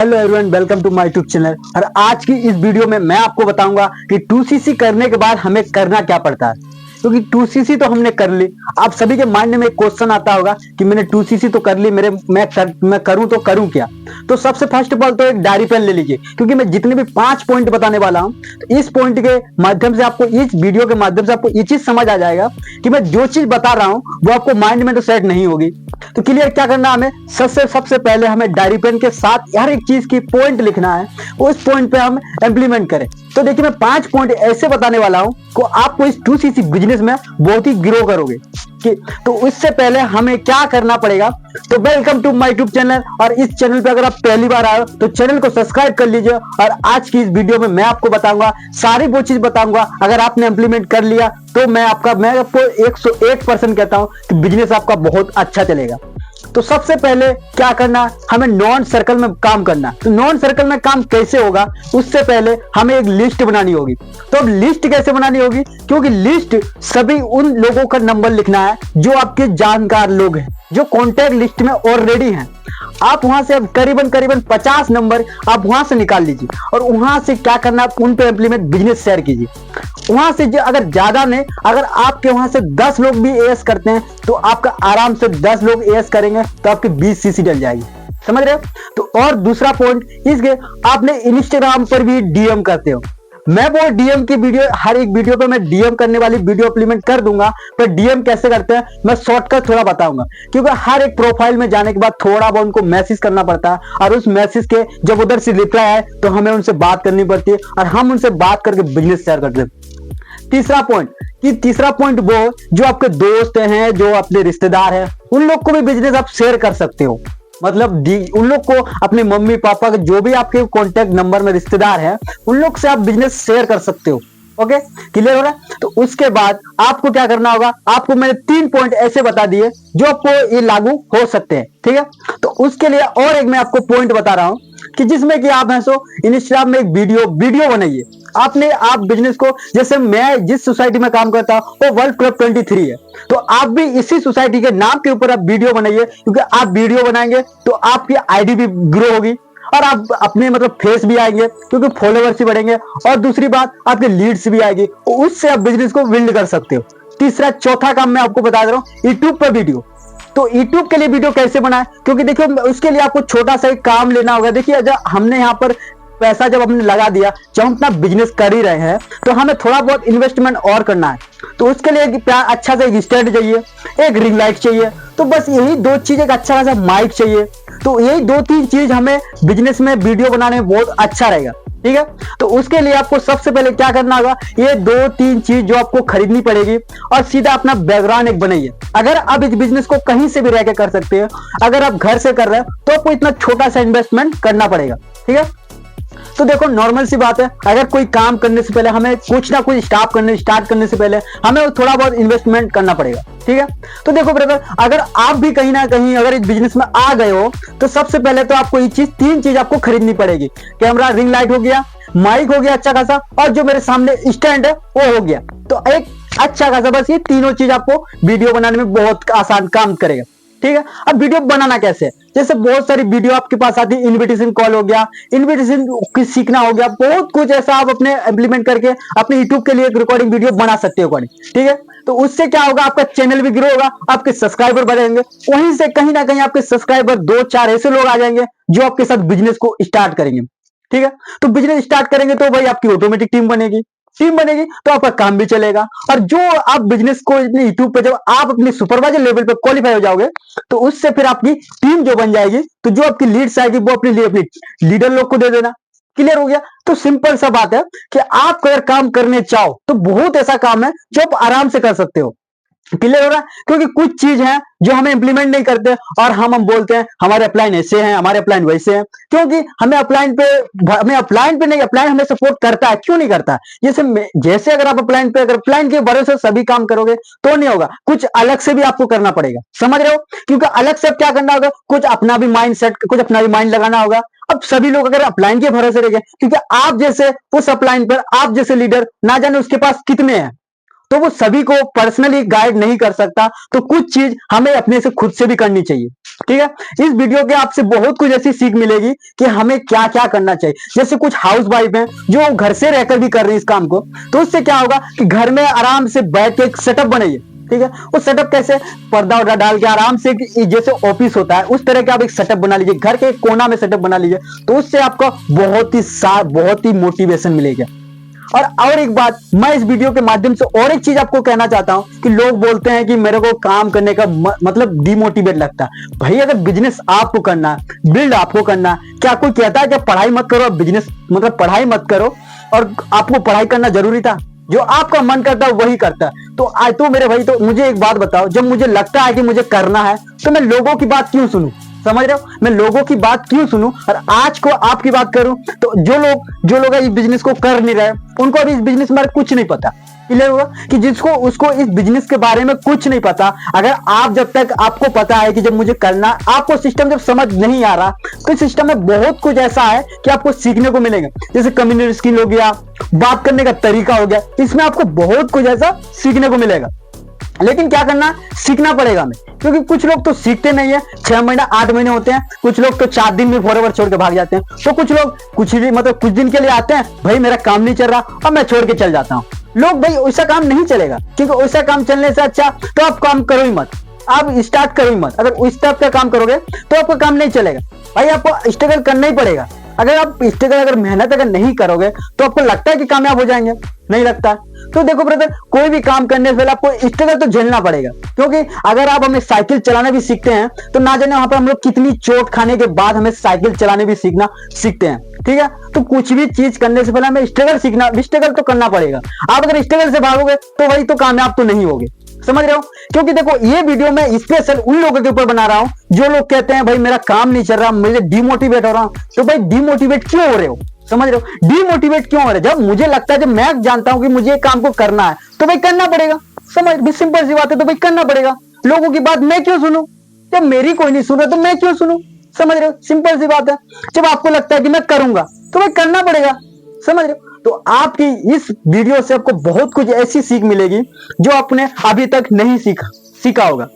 Hello everyone, welcome to my YouTube channel. और आज की इस वीडियो में मैं आपको बताऊंगा कि 2cc करने के बाद हमें करना क्या पड़ता है। क्योंकि 2cc तो हमने कर ली। आप सभी के माइंड में एक क्वेश्चन आता होगा कि मैंने 2cc तो कर ली, मैं करूं तो करूं क्या। तो सबसे फर्स्ट ऑफ ऑल तो एक डायरी पेन ले लीजिए, क्योंकि मैं जितने भी 5 पॉइंट बताने वाला हूं तो इस पॉइंट के माध्यम से आपको, इस वीडियो के माध्यम से आपको ये चीज समझ आ जाएगा कि मैं जो चीज बता रहा हूं वो आपको माइंड में तो सेट नहीं होगी। तो क्लियर क्या करना, हमें सबसे पहले हमें डायरी पेन के साथ हर एक चीज की पॉइंट लिखना है, उस पॉइंट पे हम इंप्लीमेंट करें। तो देखिए, मैं 5 पॉइंट ऐसे बताने वाला हूं को आपको इस 2cc बिजनेस में बहुत ही ग्रो करोगे कि। तो इससे पहले हमें क्या करना पड़ेगा, तो welcome to my YouTube channel. और इस चैनल पे अगर आप पहली बार आए हो तो चैनल को सब्सक्राइब कर लीजिए। और आज की इस वीडियो में मैं आपको बताऊंगा, सारी वो चीज बताऊंगा, अगर आपने इंप्लीमेंट कर लिया तो मैं आपको 101% कहता हूं कि बिजनेस आपका बहुत अच्छा चलेगा। तो सबसे पहले क्या करना, हमें नॉन सर्कल में काम करना। तो नॉन सर्कल में काम कैसे होगा, उससे पहले हमें एक लिस्ट बनानी होगी। तो अब लिस्ट कैसे बनानी होगी, क्योंकि लिस्ट सभी उन लोगों का नंबर लिखना है जो आपके जानकार लोग हैं, जो कॉन्टैक्ट लिस्ट में ऑलरेडी हैं। आप वहां से करीबन 50 नंबर आप वहां से निकाल लीजिए और वहां से क्या करना, उन पे इंप्लीमेंट बिजनेस शेयर कीजिए। वहां से अगर ज्यादा नहीं, अगर आपके वहां से 10 लोग भी एएस करते हैं तो आपका आराम से 10 लोग एएस करेंगे तो आपकी 20 सीसी डल जाएगी। समझ रहे हो। तो और दूसरा पॉइंट, इसके आपने इंस्टाग्राम पर भी डीएम करते हो। मैं वो डीएम की वीडियो, हर एक वीडियो पे मैं डीएम करने वाली वीडियो इंप्लीमेंट कर दूंगा, पर डीएम कैसे करते हैं मैं शॉर्टकट थोड़ा बताऊंगा। क्योंकि हर एक प्रोफाइल में जाने के बाद थोड़ा बहुत उनको मैसेज करना पड़ता है, और उस मैसेज के जब उधर से रिप्लाई आए तो हमें उनसे बात करनी पड़ती है, और हम उनसे बात करके बिजनेस शेयर करते हैं। तीसरा पॉइंट वो जो आपके दोस्त हैं, जो अपने रिश्तेदार हैं, उन लोग को भी बिजनेस आप शेयर कर सकते हो। मतलब उन लोग को, अपने मम्मी पापा के जो भी आपके कॉन्टेक्ट नंबर में रिश्तेदार हैं, उन लोग से आप बिजनेस शेयर कर सकते हो। ओके, क्लियर हो रहा है। तो उसके बाद आपको क्या करना होगा, आपको मैंने 3 पॉइंट ऐसे बता दिए जो आपको ये लागू हो सकते हैं, ठीक है। तो उसके लिए और एक मैं आपको पॉइंट बता रहा हूं कि जिसमें कि आप हैं सो इंस्टाग्राम में एक वीडियो बनाइए। आप बिजनेस को, जैसे मैं जिस सोसाइटी में काम करता हूं वो वर्ल्ड क्लब 23 है, तो आप भी इसी सोसाइटी के नाम के ऊपर आप वीडियो बनाइए। क्योंकि आप वीडियो बनाएंगे तो आपकी आईडी भी ग्रो होगी, और आप अपने मतलब फेस भी आएंगे, क्योंकि फॉलोवर्स भी बढ़ेंगे, और दूसरी बात आपके लीड्स भी आएगी, उससे आप बिजनेस को बिल्ड कर सकते हो। चौथा काम मैं आपको बता दे रहा हूं, यूट्यूब पर वीडियो। तो यूट्यूब के लिए वीडियो कैसे बनाए, क्योंकि देखिए उसके लिए आपको छोटा सा एक काम लेना होगा। देखिए, जब हमने यहाँ पर पैसा जब हमने लगा दिया, जब हम अपना बिजनेस कर ही रहे हैं, तो हमें थोड़ा बहुत इन्वेस्टमेंट और करना है। तो उसके लिए अच्छा सा एक स्टैंड चाहिए, एक रिंग लाइट चाहिए। तो बस यही 2 चीज, एक अच्छा खासा माइक चाहिए। तो यही 2-3 चीज हमें बिजनेस में वीडियो बनाने में बहुत अच्छा रहेगा, ठीक है। तो उसके लिए आपको सबसे पहले क्या करना होगा, ये 2-3 चीज जो आपको खरीदनी पड़ेगी, और सीधा अपना बैकग्राउंड एक बनाइए। अगर आप इस बिजनेस को कहीं से भी रह के कर सकते हैं, अगर आप घर से कर रहे हैं तो आपको इतना छोटा सा इन्वेस्टमेंट करना पड़ेगा, ठीक है। तो देखो, नॉर्मल सी बात है, अगर कोई काम करने से पहले हमें कुछ ना कुछ स्टार्ट करने से पहले हमें थोड़ा बहुत इन्वेस्टमेंट करना पड़ेगा, ठीक है। तो देखो ब्रदर, अगर आप भी कहीं ना कहीं अगर इस बिजनेस में आ गए हो, तो सबसे पहले तो आपको ये 3 चीज आपको खरीदनी पड़ेगी। कैमरा, रिंग लाइट हो गया, माइक हो गया अच्छा खासा, और जो मेरे सामने स्टैंड है वो हो गया। तो एक अच्छा खासा, बस ये तीनों चीज आपको वीडियो बनाने में बहुत आसान काम करेगा, ठीक है। अब वीडियो बनाना कैसे है, जैसे बहुत सारी वीडियो आपके पास आती है, इनविटेशन कॉल हो गया, इनविटेशन सीखना हो गया, बहुत कुछ ऐसा आप अपने इंप्लीमेंट करके अपने यूट्यूब के लिए एक रिकॉर्डिंग वीडियो बना सकते हो, ठीक है। तो उससे क्या होगा, आपका चैनल भी ग्रो होगा, आपके सब्सक्राइबर बढ़ेंगे, वहीं से कहीं ना कहीं आपके सब्सक्राइबर 2-4 ऐसे लोग आ जाएंगे जो आपके साथ बिजनेस को स्टार्ट करेंगे, ठीक है। तो बिजनेस स्टार्ट करेंगे तो भाई आपकी ऑटोमेटिक टीम बनेगी तो आपका काम भी चलेगा। और जो आप बिजनेस को यूट्यूब पे जब आप अपनी सुपरवाइजर लेवल पे क्वालिफाई हो जाओगे, तो उससे फिर आपकी टीम जो बन जाएगी, तो जो आपकी लीड्स आएगी वो अपने लीडर लोग को दे देना। क्लियर हो गया। तो सिंपल सा बात है कि आप अगर काम करने चाहो तो बहुत ऐसा काम है जो आप आराम से कर सकते हो। क्लियर हो रहा है। क्योंकि कुछ चीज है जो हमें इंप्लीमेंट नहीं करते, और हम बोलते हैं हमारे अपलाइन ऐसे हैं, हमारे अपलाइन वैसे हैं। क्योंकि हमें अपलाइन पे नहीं, अपलाइन हमें सपोर्ट करता है, क्यों नहीं करता। जैसे अगर आप अगर अपलाइन के भरोसे सभी काम करोगे तो नहीं होगा, कुछ अलग से भी आपको करना पड़ेगा। समझ रहे हो। क्योंकि अलग से क्या करना होगा, कुछ अपना भी माइंड सेट, कुछ अपना भी माइंड लगाना होगा। अब सभी लोग अगर अपलाइन के भरोसे रह गए, क्योंकि आप जैसे उस अपलाइन पर आप जैसे लीडर ना जाने उसके पास कितने हैं, तो वो सभी को पर्सनली गाइड नहीं कर सकता, तो कुछ चीज हमें अपने से खुद से भी करनी चाहिए। ठीक है, इस वीडियो के आपसे बहुत कुछ ऐसी सीख मिलेगी कि हमें क्या क्या करना चाहिए। जैसे कुछ हाउस वाइफ हैं जो घर से रहकर भी कर रही है इस काम को, तो उससे क्या होगा कि घर में आराम से बैठ के एक सेटअप बनाइए। ठीक है, वो सेटअप कैसे, पर्दा वर्दा डाल के आराम से, जैसे ऑफिस होता है उस तरह के आप एक सेटअप बना लीजिए, घर के एक कोना में सेटअप बना लीजिए, तो उससे आपको बहुत ही मोटिवेशन मिलेगा। और एक बात, मैं इस वीडियो के माध्यम से और एक चीज आपको कहना चाहता हूं कि लोग बोलते हैं कि मेरे को काम करने का मतलब डिमोटिवेट लगता है। भाई अगर बिजनेस आपको करना है, बिल्ड आपको करना है, क्या कोई कहता है कि पढ़ाई मत करो, बिजनेस मतलब पढ़ाई मत करो, और आपको पढ़ाई करना जरूरी था? जो आपका मन करता है वही करता है। तो आज तो मेरे भाई, तो मुझे एक बात बताओ, जब मुझे लगता है कि मुझे करना है तो मैं लोगों की बात क्यों सुनूं? समझ रहे हो, मैं लोगों की बात क्यों सुनूं और आज को आपकी बात करूं? तो जो लोग इस बिजनेस को कर नहीं रहे, उनको अभी इस बिजनेस में कुछ नहीं पता। क्लियर हुआ कि जिसको उसको इस बिजनेस के बारे में कुछ नहीं पता, अगर आप जब तक आपको पता है कि जब मुझे करना, आपको सिस्टम जब समझ नहीं आ रहा, तो सिस्टम में बहुत कुछ ऐसा है कि आपको सीखने को मिलेगा। जैसे कम्युनिकेशन स्किल हो गया, बात करने का तरीका हो गया, इसमें आपको बहुत कुछ ऐसा सीखने को मिलेगा। लेकिन क्या करना, सीखना पड़ेगा हमें, क्योंकि कुछ लोग तो सीखते नहीं है, 6 महीना 8 महीने होते हैं, कुछ लोग तो 4 दिन में फॉरएवर छोड़ के भाग जाते हैं, तो कुछ लोग कुछ दिन के लिए आते हैं, भाई मेरा काम नहीं चल रहा और मैं छोड़ के चल जाता हूं। लोग भाई वैसा काम नहीं चलेगा, क्योंकि वैसा काम चलने से अच्छा तो आप काम करो ही मत, आप स्टार्ट करो ही मत। अगर उस टाइप का काम करोगे तो आपका काम नहीं चलेगा। भाई आपको स्ट्रगल करना ही पड़ेगा। अगर मेहनत नहीं करोगे तो आपको लगता है कि कामयाब हो जाएंगे? नहीं लगता। तो देखो ब्रदर, कोई भी काम करने से पहले आपको स्ट्रगल तो झेलना पड़ेगा, क्योंकि अगर आप हमें साइकिल चलाना भी सीखते हैं तो ना जाने वहां पर हम लोग कितनी चोट खाने के बाद हमें साइकिल चलाने भी सीखते हैं। ठीक है, तो कुछ भी चीज करने से पहले हमें स्ट्रगल तो करना पड़ेगा। आप अगर स्ट्रगल से भागोगे तो वही तो कामयाब तो नहीं होगे। समझ रहे हो? क्योंकि देखो, ये वीडियो मैं स्पेशल उन लोगों के ऊपर बना रहा हूं जो लोग कहते हैं भाई मेरा काम नहीं चल रहा, मुझे डिमोटिवेट हो रहा हूं। तो भाई डिमोटिवेट क्यों हो रहे हो? समझ रहे हो, डिमोटिवेट क्यों हो रहे? जब मुझे लगता है, जब मैं जानता हूं कि मुझे काम को करना है, तो भाई करना पड़ेगा। समझ भी, सिंपल सी बात है, तो भाई करना पड़ेगा। लोगों की बात मैं क्यों सुनूं? जब मेरी कोई नहीं सुन रहा तो मैं क्यों सुनूं? समझ रहे हो, सिंपल सी बात है। जब आपको लगता है कि मैं करूंगा तो भाई करना पड़ेगा। समझ रहे हो? तो आपकी इस वीडियो से आपको बहुत कुछ ऐसी सीख मिलेगी जो आपने अभी तक नहीं सीखा होगा।